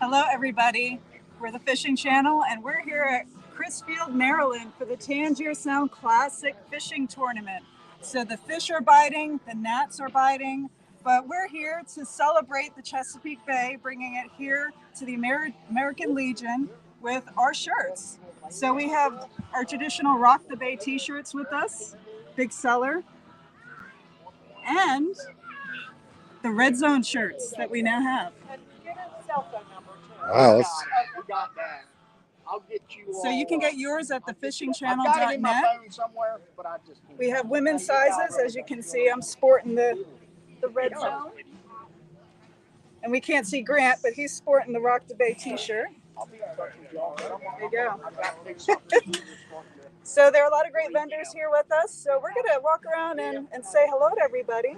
Hello, everybody. We're the Fishing Channel, and we're here at Crisfield, Maryland for the Tangier Sound Classic Fishing Tournament. So the fish are biting, the gnats are biting, but we're here to celebrate the Chesapeake Bay, bringing it here to the American Legion with our shirts. So we have our traditional Rock the Bay t-shirts with us, big seller, and the Red Zone shirts that we now have. Wow, So you can get yours at thefishingchannel.net. We have women's sizes, as you can see. I'm sporting the Red Zone. And we can't see Grant, but he's sporting the Rock the Bay t-shirt. There you go. So there are a lot of great vendors here with us. So we're going to walk around and say hello to everybody.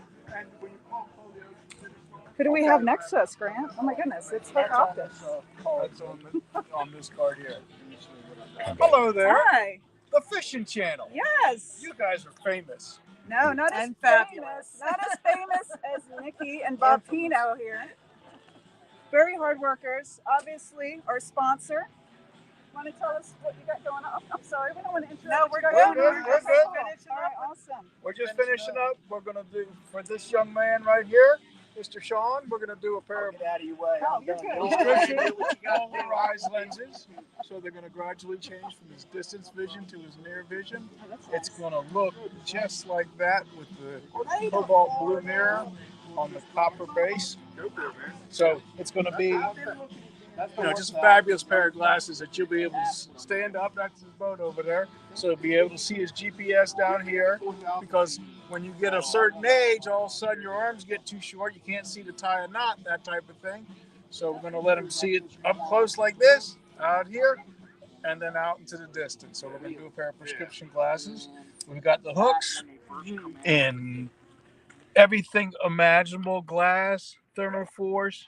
Who do we have next to us, Grant? Oh my goodness, it's Hook Optics. That's on this card here. Hello there. Hi. The Fishing Channel. Yes. You guys are famous. No, not as famous. Not as famous as Nikki and Bob Pino here. Very hard workers. Obviously, our sponsor. Want to tell us what you got going on? I'm sorry, we don't want to interrupt. No, we're good. We're good. All right, awesome. We're just finishing up. We're going to do, for this young man right here, Mr. Sean, we're going to do a pair of Oh, you're good. prescription polarized lenses. So they're going to gradually change from his distance vision to his near vision. It's going to look just like that with the cobalt blue mirror on the copper base. So it's going to be, just a fabulous pair of glasses that you'll be able to stand up. That's his boat over there. So you'll be able to see his GPS down here, because when you get a certain age, all of a sudden your arms get too short. You can't see to tie a knot, that type of thing. So we're going to let him see it up close like this, out here, and then out into the distance. So we're going to do a pair of prescription glasses. We've got the hooks in everything imaginable, glass, thermophores.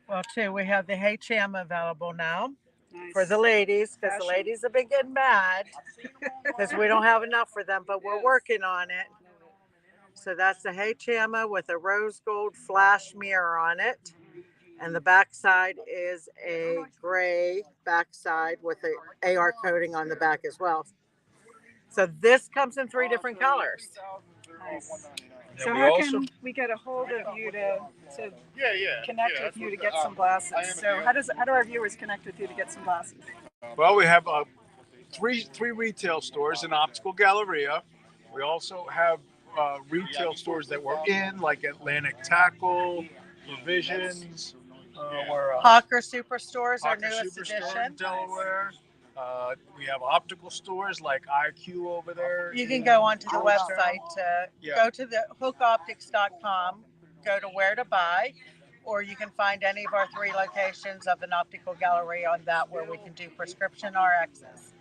Well, too, we have the HM available now for the ladies, because the ladies have been getting mad because we don't have enough for them, but we're working on it. So that's the HM with a rose gold flash mirror on it. And the backside is a gray backside with a AR coating on the back as well. So this comes in 3 different colors. Nice. So how can we get a hold of you to connect with you to get some glasses? So how do our viewers connect with you to get some glasses? Well, we have three retail stores in Optical Galleria. We also have retail stores that we're in, like Atlantic Tackle, Revisions. Hawker Superstores, our Hawker newest Superstore in edition. Delaware. We have optical stores like IQ over there. You can go onto the website, go to the hookoptics.com, go to where to buy, or you can find any of our 3 locations of an optical gallery on that where we can do prescription RXs.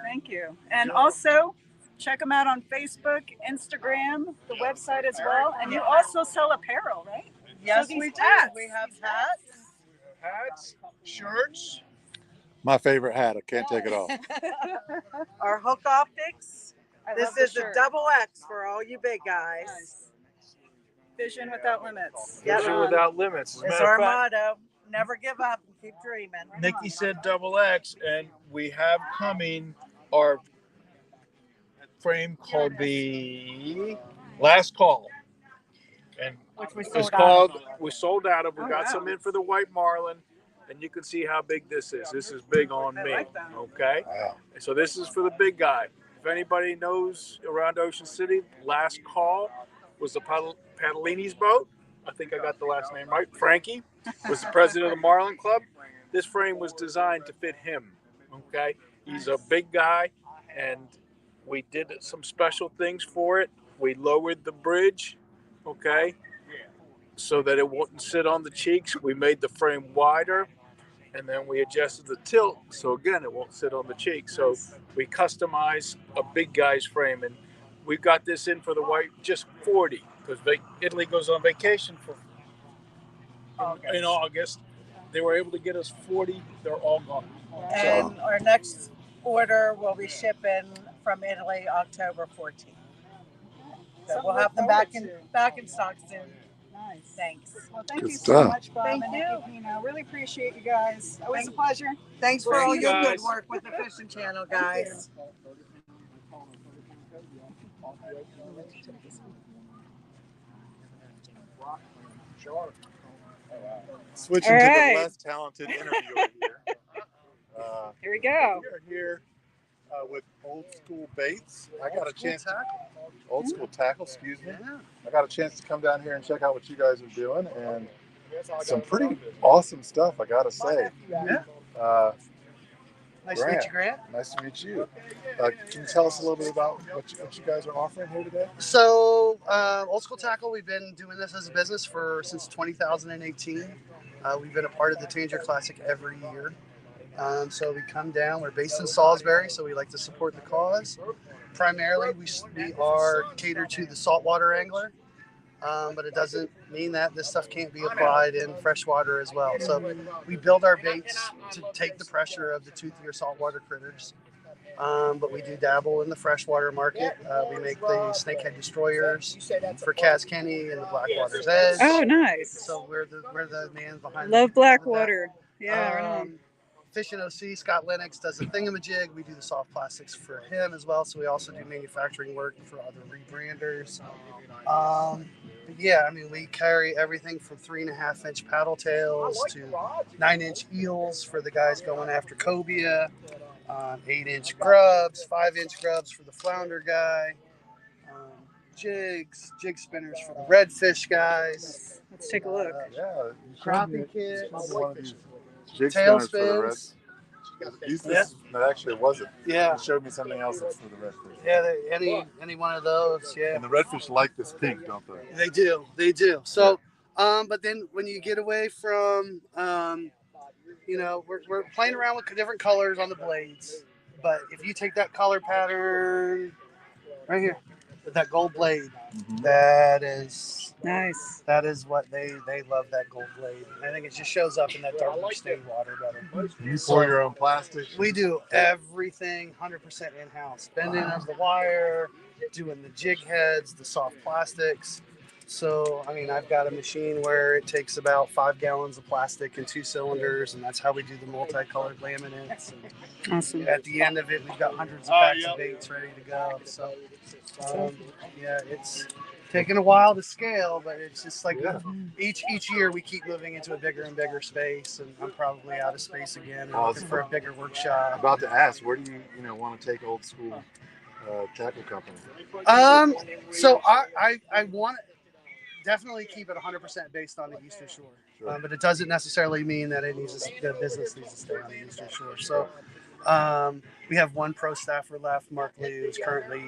Thank you. And also, check them out on Facebook, Instagram, the website as well. And you also sell apparel, right? Yes, So we these do. hats. We have hats. Hats, shirts. my favorite hat. I can't take it off. Our Hook Optics. I This love the is the shirt. double X for all you big guys. Nice. Vision without limits. Vision without limits. As a It's matter our of fact, motto. Never give up and keep dreaming. Nikki said double X, and we have coming our frame called the Last Call. And Which we it's sold called, out. we sold out of. We Oh, got wow. some in for the White Marlin, and you can see how big this is. This is big on I me. like that. Okay? Wow. So this is for the big guy. If anybody knows around Ocean City, Last Call was the Padalini's boat. I think I got the last name right. Frankie was the president of the Marlin Club. This frame was designed to fit him. Okay? He's a big guy, and we did some special things for it. We lowered the bridge, okay, so that it wouldn't sit on the cheeks. We made the frame wider, and then we adjusted the tilt, so again, it won't sit on the cheeks. So we customized a big guy's frame, and we got this in for the white, just 40, because Italy goes on vacation in August. They were able to get us 40. They're all gone. And our next order will be shipping from Italy October 14th. So we'll have them back in stock soon. Nice. Thanks. Well, thank Good you stuff. so much, Bob Thank and you. Nikki. Really appreciate you guys. Always a pleasure. Thanks for Thank all you, your good guys. work with the Fishing Channel, guys. Switching All to right. the less talented interviewer here. Here we go. We are here with Old School Baits. I got a chance to Old School Tackle, excuse me. I got a chance to come down here and check out what you guys are doing, and some pretty awesome stuff, I gotta say. Yeah. Nice to meet you, Grant. Nice to meet you. Can you tell us a little bit about what you guys are offering here today? So, Old School Tackle, we've been doing this as a business since 2018. We've been a part of the Tangier Classic every year. So we come down. We're based in Salisbury, so we like to support the cause. Primarily, we are catered to the saltwater angler, but it doesn't mean that this stuff can't be applied in freshwater as well. So we build our baits to take the pressure of the toothier saltwater critters. But we do dabble in the freshwater market. We make the snakehead destroyers for Cass Kenny and the Blackwater's Edge. Oh, nice. So we're the man behind. Love Blackwater. Yeah, right on. Fishing OC, Scott Lennox does a thingamajig. We do the soft plastics for him as well. So we also do manufacturing work for other rebranders. But yeah, I mean, we carry everything from 3.5-inch paddle tails to 9-inch eels for the guys going after cobia, 8-inch grubs, 5-inch grubs for the flounder guy, jig spinners for the redfish guys. Let's take a look. Yeah, Crappie kits, one of these jig tail spinners for the red. spins. No, actually, it wasn't. Yeah, It showed me something else that's for the redfish. yeah, any one of those. Yeah, And the redfish like this pink, don't they? they do. So, but then when you get away from, we're playing around with different colors on the blades. But if you take that color pattern right here, with that gold blade, that is Nice. what they love, that gold blade. I think it just shows up in that darker stained water better. You pour your own plastic. We do everything 100% in-house. Bending of the wire, doing the jig heads, the soft plastics. So, I mean, I've got a machine where it takes about 5 gallons of plastic and 2 cylinders, and that's how we do the multicolored laminates. And Awesome. at the end of it, we've got hundreds of packs of baits ready to go. So, yeah, it's taken a while to scale, but it's just like each year we keep moving into a bigger and bigger space, and I'm probably out of space again and looking for a bigger workshop. About to ask, where do you want to take Old School Tackle Company? So I want to definitely keep it 100% based on the Eastern Shore, but it doesn't necessarily mean that the business needs to stay on the Eastern Shore. So we have one pro staffer left, Mark Lee, who's currently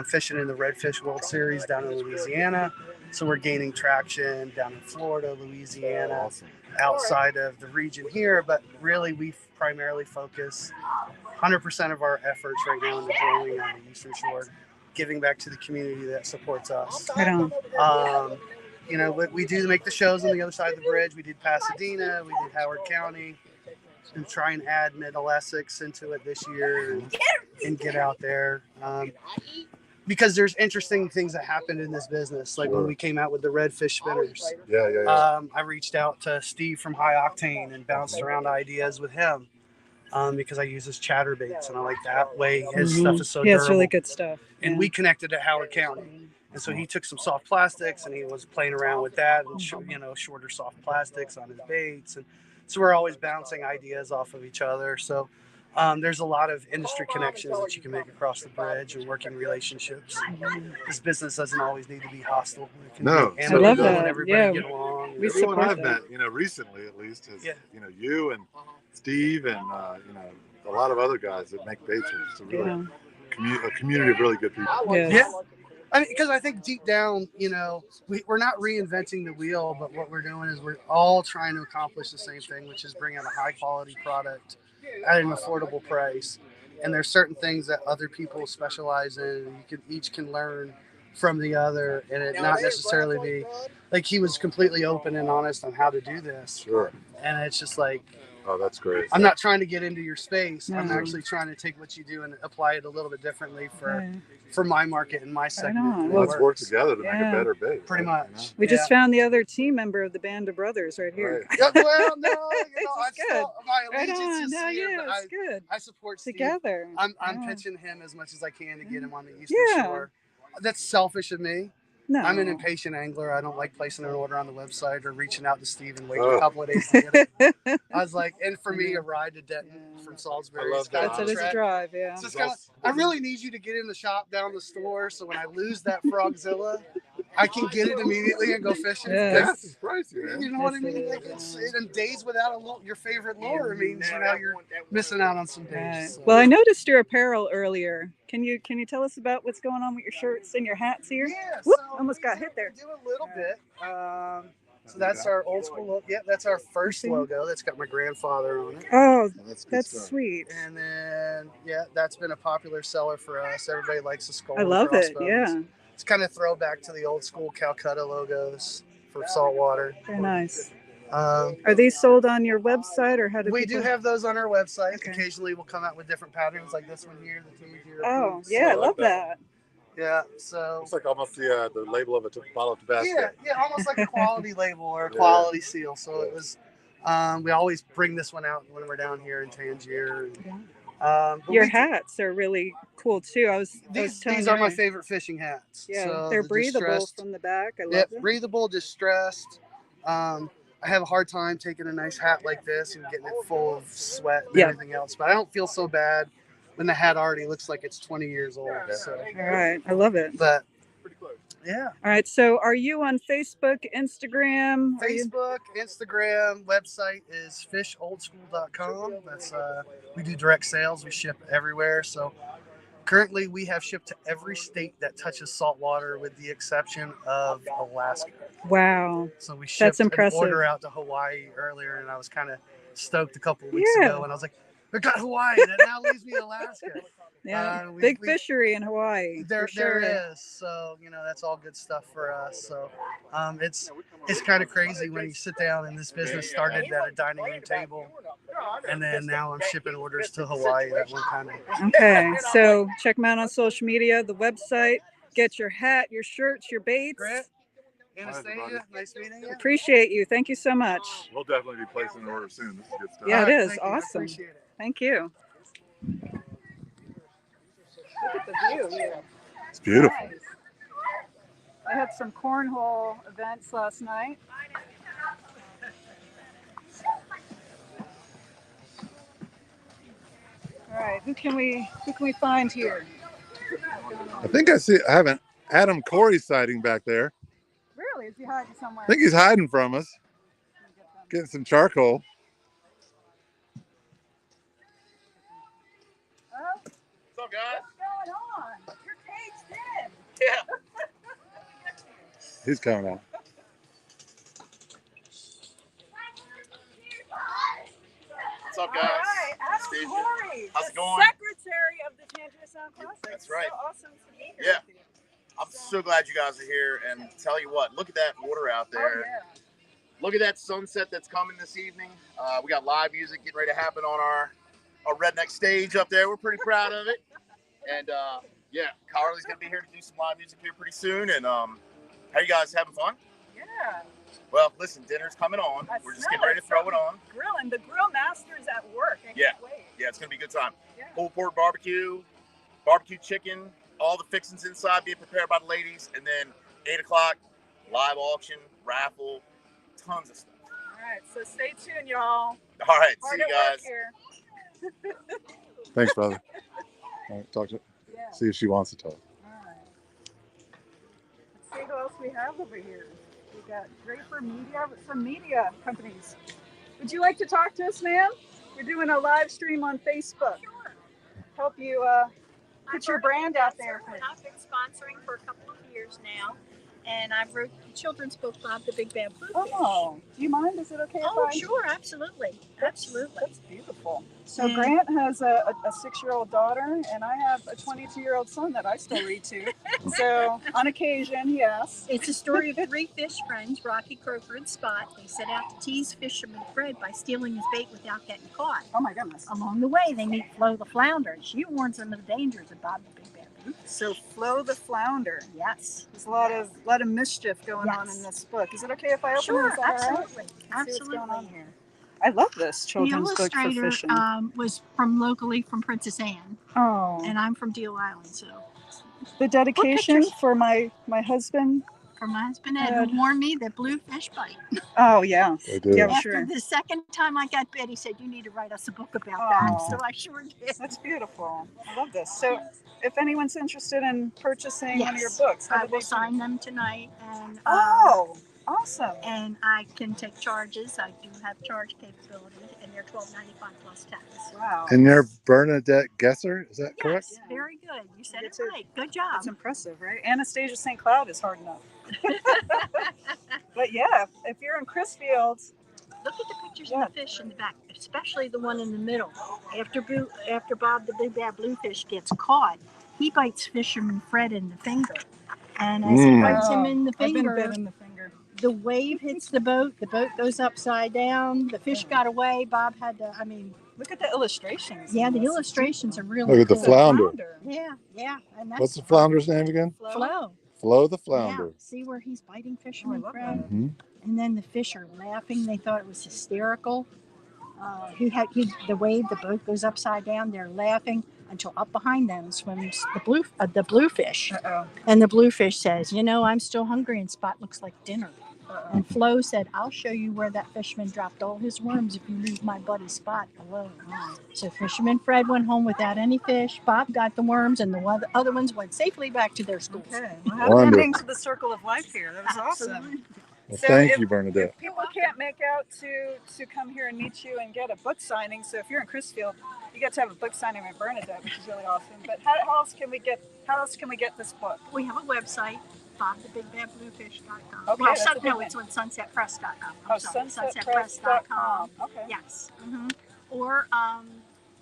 fishing in the Redfish World Series down in Louisiana. So we're gaining traction down in Florida, Louisiana, outside of the region here. But really, we primarily focus 100% of our efforts right now into growing on the Eastern Shore, giving back to the community that supports us. Right on. We do make the shows on the other side of the bridge. We did Pasadena, we did Howard County, and try and add Middle Essex into it this year and get out there. Because there's interesting things that happened in this business, like when we came out with the redfish spinners. I reached out to Steve from High Octane and bounced around ideas with him because I use his chatter baits, and I like that way his stuff is so durable. Yeah, it's really good stuff. And we connected at Howard County. And so he took some soft plastics and he was playing around with that and, shorter soft plastics on his baits. And so we're always bouncing ideas off of each other. So there's a lot of industry connections that you can make across the bridge and working relationships. This business doesn't always need to be hostile. It can be I love that. everybody get along. Everyone I've met, recently at least, has, you and Steve and, a lot of other guys that make baits are just a really a community of really good people. Yes. Because I think deep down, we're not reinventing the wheel, but what we're doing is we're all trying to accomplish the same thing, which is bring out a high quality product at an affordable price. And there's certain things that other people specialize in. You each can learn from the other, and it not necessarily be like he was completely open and honest on how to do this. Sure. And it's just like, oh, that's great. I'm not trying to get into your space. No. I'm actually trying to take what you do and apply it a little bit differently for my market and my segment. Let's work together to make a better bait. Pretty much. We just found the other team member of the band of brothers right here. Right. Well, no, I still, my Right allegiance on. is No, here, yeah, but it's good. I support Steve. Together. I'm pitching him as much as I can to get him on the Eastern Shore. That's selfish of me. No. I'm an impatient angler. I don't like placing an order on the website or reaching out to Steve and waiting a couple of days to get it. I was like, and for me, a ride to Denton from Salisbury. That's it, it's a drive, yeah. So it's kind of, I really need you to get in the shop down the store, so when I lose that Frogzilla, I can get it immediately and go fishing. Gas is pricey, man. You know what I mean? Like it's in days without your favorite lure means you're missing out on some days. Right. So. Well, I noticed your apparel earlier. Can you tell us about what's going on with your shirts and your hats here? Yeah, Whoop, so almost got hit there. We do a little bit. So that's our old school logo. Yeah, that's our first logo. That's got my grandfather on it. Oh, that's sweet. And then that's been a popular seller for us. Everybody likes the skull. I love it. Yeah. It's kind of throwback to the old school Calcutta logos for saltwater. Very nice. Are these sold on your website, or how do we do have those on our website? Okay. Occasionally, we'll come out with different patterns, like this one here, the Tangier. Oh, yeah, I love that. Yeah, so it's like almost the label of a bottle of Tabasco. Yeah, almost like a quality label or a quality seal. So it was. We always bring this one out when we're down here in Tangier. Your hats are really cool too. These are my favorite fishing hats. Yeah, so they're breathable from the back. I love them. Breathable, distressed. I have a hard time taking a nice hat like this and getting it full of sweat and everything else, but I don't feel so bad when the hat already looks like it's 20 years old. So. All right, I love it. But yeah. All right, so are you on Facebook, Instagram? Instagram, website is fishOldSchool.com. That's we do direct sales. We ship everywhere. So currently we have shipped to every state that touches saltwater with the exception of Alaska. Wow. So we shipped an order out to Hawaii earlier, and I was kind of stoked a couple of weeks ago, and I was like, I got Hawaii, that now leaves me Alaska. Yeah, big fishery in Hawaii. There is. So, that's all good stuff for us. So it's kind of crazy when you sit down and this business started at a dining room table, and then now I'm shipping orders to Hawaii. That one kind of. Okay, so check them out on social media, the website, get your hat, your shirts, your baits. Great. Anastasia, nice meeting you. Appreciate you. Thank you so much. We'll definitely be placing an order soon. This is good stuff. Yeah, it is. Thank awesome. You. Thank you. Look at the view here. It's beautiful. Nice. I had some cornhole events last night. All right, who can we find here? I think I have an Adam Corey sighting back there. Really? Is he hiding somewhere? I think he's hiding from us. Getting some charcoal. What's up, guys? What's going on? You're caged in. Yeah. He's coming out. What's up, guys? All right, Adam Corey, how's it the going? secretary of the Tangier Sound Classic. That's right. So awesome to be here. Yeah. With you. I'm so glad you guys are here, and tell you what, look at that water out there. Oh, yeah. Look at that sunset that's coming this evening. We got live music getting ready to happen on our redneck stage up there. We're pretty proud of it. And yeah, Carly's gonna be here to do some live music here pretty soon. And how you guys having fun? Yeah. Well, listen, dinner's coming on. We're just getting ready to throw it on. Grilling. The grill master's at work. I Yeah. can't wait. Yeah, it's gonna be a good time. Yeah. Pulled pork barbecue, barbecue chicken, all the fixings inside being prepared by the ladies, and then 8 o'clock, live auction, raffle, tons of stuff. All right, so stay tuned, y'all. All right, Hard see you at work guys. here. Thanks, brother. All right, talk to Yeah. see if she wants to talk. All right. Let's see who else we have over here. We got Draper Media, some media companies. Would you like to talk to us, ma'am? We're doing a live stream on Facebook. Sure. Help you put your brand out there. I've been sponsoring for a couple of years now. and I wrote the children's book, Bob the Big Bad Bluefish. Oh, do you mind? Is it okay if Oh, I? sure, absolutely. Absolutely. That's beautiful. So And- Grant has a 6-year-old daughter, and I have a 22-year-old son that I still read to. So on occasion, yes. It's a story of three fish friends, Rocky, Croaker, and Spot. They set out to tease fisherman Fred by stealing his bait without getting caught. Oh my goodness. Along the way, they meet Flo the Flounder, and she warns them of the dangers of Bob the Big Bad Bluefish. So Flo the Flounder. Yes. There's a lot of mischief going on in this book. Is it okay if I open Sure, it? Is that all right? absolutely. Let's Absolutely. see what's going on here. I love this The children's book for illustrator fishing. was from locally from Princess Anne, Oh, and I'm from Deal Island, so the dedication pictures. for my husband. for my husband Ed, who warned me that bluefish bite. Oh yeah, They do. yeah, After sure. the second time I got bit, he said, "You need to write us a book about Oh. that." So I sure did. That's beautiful. I love this. So, if anyone's interested in purchasing one of your Yes. books, how I do will they sign them tonight, and Oh, awesome. and I can take charges. I do have charge capability, and they're $12.95 plus tax. Wow. And you're Bernadette Gesser, is that correct? Yes, very good. You said it It's a- right. Good job. That's impressive, right? Anastasia St. Cloud is hard enough. But yeah, if you're in Chrisfield, Look at the pictures of the fish in the back, especially the one in the middle. After Bob the Big Bad Bluefish gets caught, he bites fisherman Fred in the finger. And as he bites him in the I've been finger, bit in the finger. the wave hits the boat goes upside down, the fish got away. Bob had to, Look at the illustrations. yeah, in the this. illustrations are really Look at the cool. flounder. Yeah, and that's What's the flounder's name again? Flo. Flo the Yeah, flounder. see where he's biting Oh, I fisherman love Fred? that. Hmm. And then the fish are laughing. They thought it was hysterical. The wave, the boat goes upside down. They're laughing until up behind them swims the bluefish. Uh-oh. And the bluefish says, I'm still hungry, and Spot looks like dinner. Uh-oh. And Flo said, I'll show you where that fisherman dropped all his worms if you leave my buddy Spot alone. So Fisherman Fred went home without any fish. Bob got the worms, and the other ones went safely back to their schools. Okay. Well, happy Wonderful. ending to the circle of life here. That was awesome. Absolutely. Well, So thank if- you, Bernadette. If people can't make out to come here and meet you and get a book signing, so if you're in Chrisfield, you get to have a book signing with Bernadette, which is really awesome. But how else can we get this book? We have a website, bobthebigbadbluefish.com. Okay, Well, that's a good no, one. it's on sunsetpress.com. Oh, sunsetpress.com. Okay. Yes. Or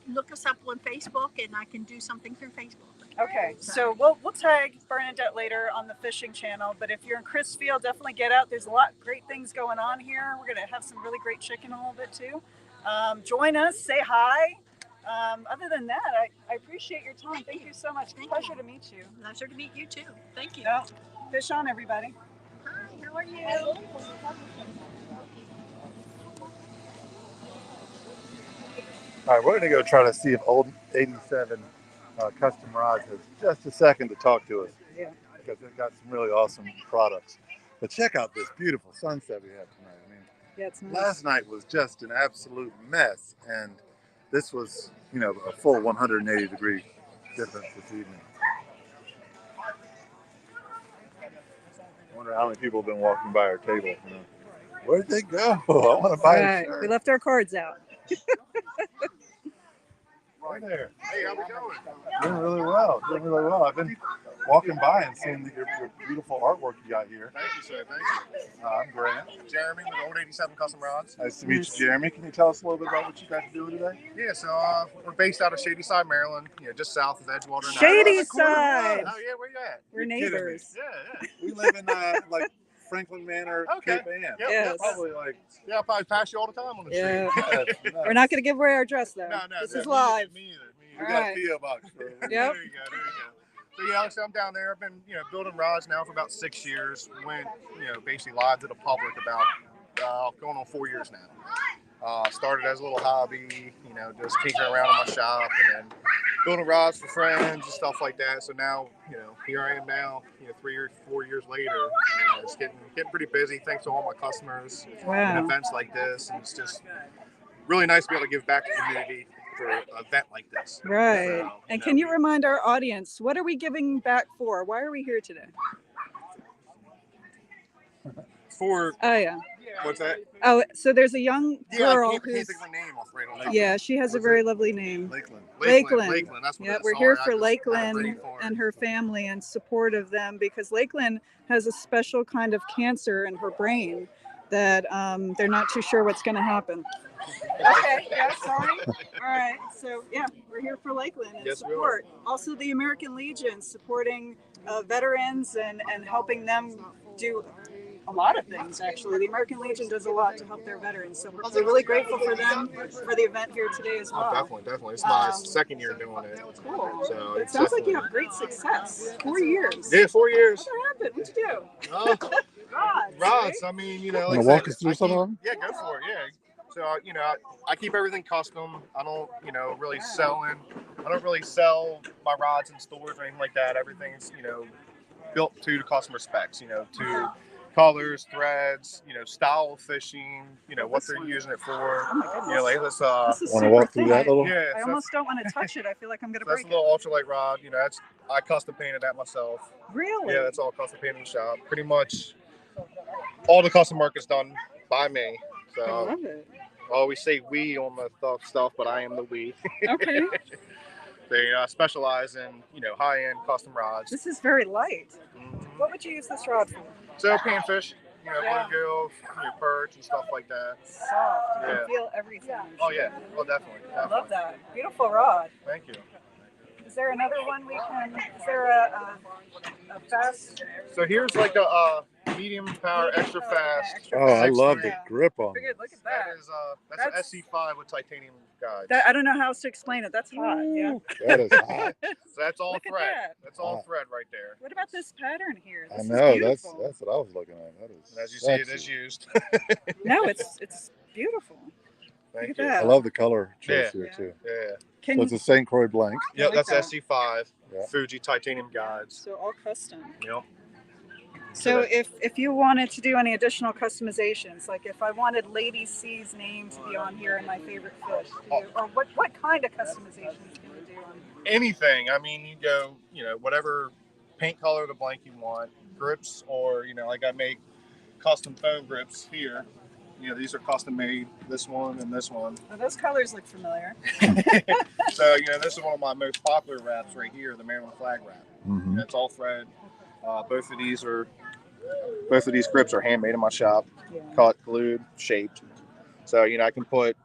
look us up on Facebook, and I can do something through Facebook. Okay, so we'll tag Bernadette later on the fishing channel. But if you're in Chrisfield, definitely get out. There's a lot of great things going on here. We're gonna have some really great chicken a little bit too. Join us, say hi. Other than that, I appreciate your time. Thank you so much. Pleasure to meet you. Pleasure to meet you too. Thank you. No, fish on, everybody. Hi, how are you? All right, we're going to go try to see if old 87 Custom Rods has just a second to talk to us. Yeah. Because they've got some really awesome products. But check out this beautiful sunset we have tonight. I mean, Yeah, it's nice. last night was just an absolute mess, and this was, a full 180-degree difference this evening. I wonder how many people have been walking by our table. Where'd they go? I want to buy a shirt. We left our cards out. Right there. Hey, how we going? Doing really well. Doing really well. I've been walking by and seeing your beautiful artwork you got here. Thank you, sir. Thank you. I'm Grant. Jeremy with Old 87 Custom Rods. Nice to meet you, Jeremy. Can you tell us a little bit about what you guys are doing today? Yeah, so we're based out of Shadyside, Maryland. Just south of Edgewater. now. Shadyside. Oh yeah, where you at? We're You're kidding me. neighbors. Yeah. We live in like Franklin Manor, Okay. Cape Ann. Yep, Yes. Probably like Yeah, I probably pass you all the time on the street. Yeah. yes, We're not going to give away our address though. No, This no, is live. Me either. we All got right. a PO box for Yep. There you go. So yeah, like I said, I'm down there. I've been, building rods now for about 6 years. Went, basically live to the public about going on 4 years now. Started as a little hobby, just tinkering around in my shop and then building rods for friends and stuff like that. So now, here I am now, 3 or 4 years later. It's getting pretty busy thanks to all my customers and Wow. events like this. And it's just really nice to be able to give back to the community for an event like this. Right. So, And can you remind our audience, what are we giving back for? Why are we here today? for Oh, yeah. What's that? Oh, so there's a young girl can't who's. think of her name off right on. Yeah, she has a very lovely name. Lakeland. Lakeland. That's what Yeah, it is. we're Sorry, here I for just had a brain Lakeland fart. and her family in support of them because Lakeland has a special kind of cancer in her brain that they're not too sure what's going to happen. Okay, yeah, sorry. All right, so yeah, we're here for Lakeland and Yes, we support. Also, the American Legion supporting veterans and helping them do a lot of things, actually. The American Legion does a lot to help their veterans, so we're really grateful for them for the event here today as well. Definitely. It's my second year doing it. Cool. So It sounds like you have great success. 4 years. Yeah, 4 years. What happened? What'd you do? Rods. Rods. Right? I mean, you know, Want like to I walk said, us through some of them? Yeah, go for it. Yeah. So, you know, I keep everything custom. I don't, you know, really I don't really sell my rods in stores or anything like that. Everything's, you know, built to the customer specs, you know, to colors, threads, you know, style of fishing, you know, what they're using it for. You know, like this, This is Want to super walk through thin. that little? yeah, I almost don't want to touch it. I feel like I'm going to that's break a little ultralight rod. You know, I custom painted that myself. it. Really? Yeah, that's all custom painted in the shop. Pretty much all the custom work is done by me. I So love it. I always say we on the stuff, but I am the we. Okay. They specialize in, you know, high-end custom rods. This is very light. Mhm. What would you use this rod for? So panfish, you know, Yeah. bluegill, perch and stuff like that. Soft. You Yeah. can feel everything. Oh yeah, well definitely. I love that. Beautiful rod. Thank you. Is there another one we can? Is there a fast? So here's like a medium power, extra fast. Extra Oh, I fast. love the Yeah. grip on it. Figured, look at That that. is that's That's- an SC5 with titanium guides. I don't know how else to explain it. That's hot. Yeah. That is hot. So that's all Look at thread. that. That's all Wow. thread right there. What about this pattern here? I This is know. beautiful. That's what I was looking at. That is. And as you see, it sexy. is used. No, it's beautiful. Thank Look you. at that. I love the color choice Yeah. here too. Yeah. Can So it's a St. Croix blank. I Yep, like that's that. SC5. Yeah. Fuji titanium guides. so all custom. Yep. So that- if you wanted to do any additional customizations, like if I wanted Lady C's name to be on here and my favorite fish, or what kind of customizations can you do on? Anything. I mean, you go, you know, whatever paint color of the blank you want, grips, or, you know, like I make custom foam grips here. You know, these are custom made, this one and this one. Oh, those colors look familiar. So, you know, this is one of my most popular wraps right here, the Maryland flag wrap. Mm-hmm. It's all thread. Both of these grips are handmade in my shop, Yeah. cut, glued, shaped. So, you know, I can put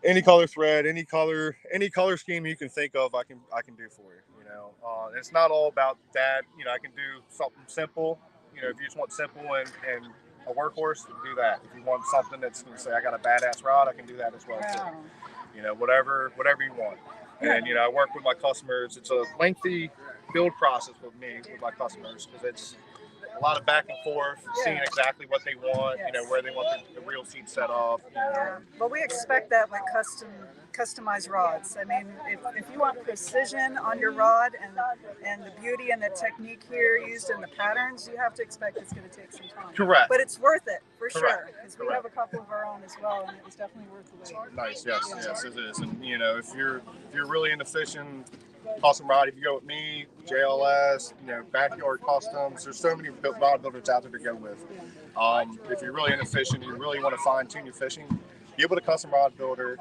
any color thread, any color scheme you can think of, I can do for you. You know, it's not all about that. You know, I can do something simple. You know, if you just want simple and a workhorse, you can do that. If you want something that's going to say I got a badass rod, I can do that as well too. Wow. You know, whatever you want. And you know, I work with my customers. It's a lengthy build process with me with my customers because it's a lot of back and forth, seeing exactly what they want. You know, where they want the reel seat set up. You know. Yeah. But we expect that with customized rods. I mean, if you want precision on your rod and the beauty and the technique here used in the patterns, you have to expect it's going to take some time. Correct. But it's worth it for Correct. sure because we Correct. have a couple of our own as well, and it was definitely worth the wait. Nice, yes, it is. And you know, if you're really into fishing, custom rod, if you go with me, JLS, you know, backyard customs, there's so many rod builders out there to go with. If you're really into fishing, you really want to fine tune your fishing, get with a custom rod builder.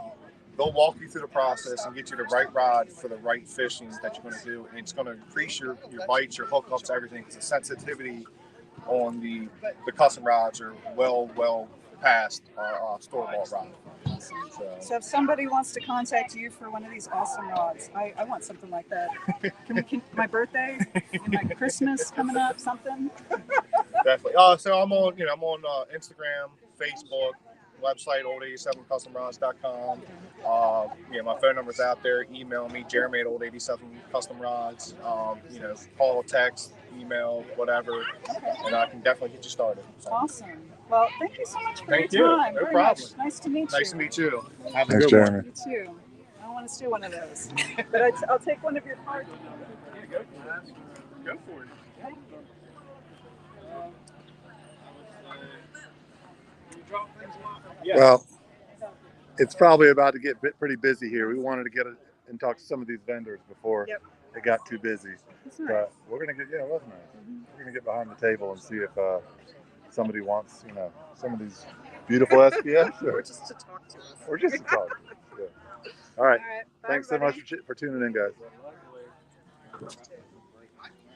They'll walk you through the process and get you the right rod for the right fishing that you're going to do, and it's going to increase your bites, your hookups, everything. Because the sensitivity on the custom rods are well past store-bought rod. So if somebody wants to contact you for one of these awesome rods, I want something like that. Can my birthday and my Christmas coming up, something. Definitely. So I'm on Instagram, Facebook, website old87customrods.com. Yeah, my phone number's out there. Email me, Jeremy at old87customrods. You know, call, text, email, whatever, and I can definitely get you started. So. Awesome. Well, thank you so much for Thank your you. time. No Very problem. much. Nice to meet you. Nice to meet you. Have a Thanks, good Jeremy. one. You too. I want to steal one of those, but I'll take one of your cards. Yeah, go for it. Yeah. Well, it's probably about to get pretty busy here. We wanted to get and talk to some of these vendors before it got too busy. That's nice. But we're gonna get it wasn't nice. We're gonna get behind the table and see somebody wants, you know, some of these beautiful SPFs, Or just to talk to us. or just to talk. Yeah. All right. Thanks so much for tuning in, guys.